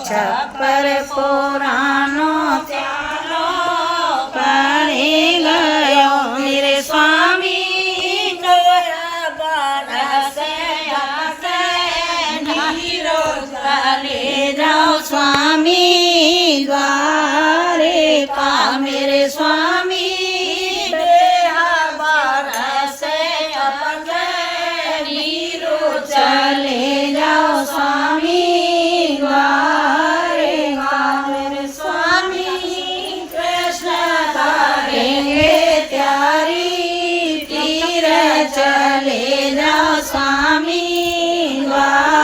छप्पर पुरानो चालो पड़ी गयो मेरे स्वामी ले जाओ स्वामी द्वारिका मेरे स्वामी चले जाओ स्वामी द्वारिका मेरे स्वामी कृष्ण करेंगे त्यारी तीर चले जाओ स्वामी द्वारिका।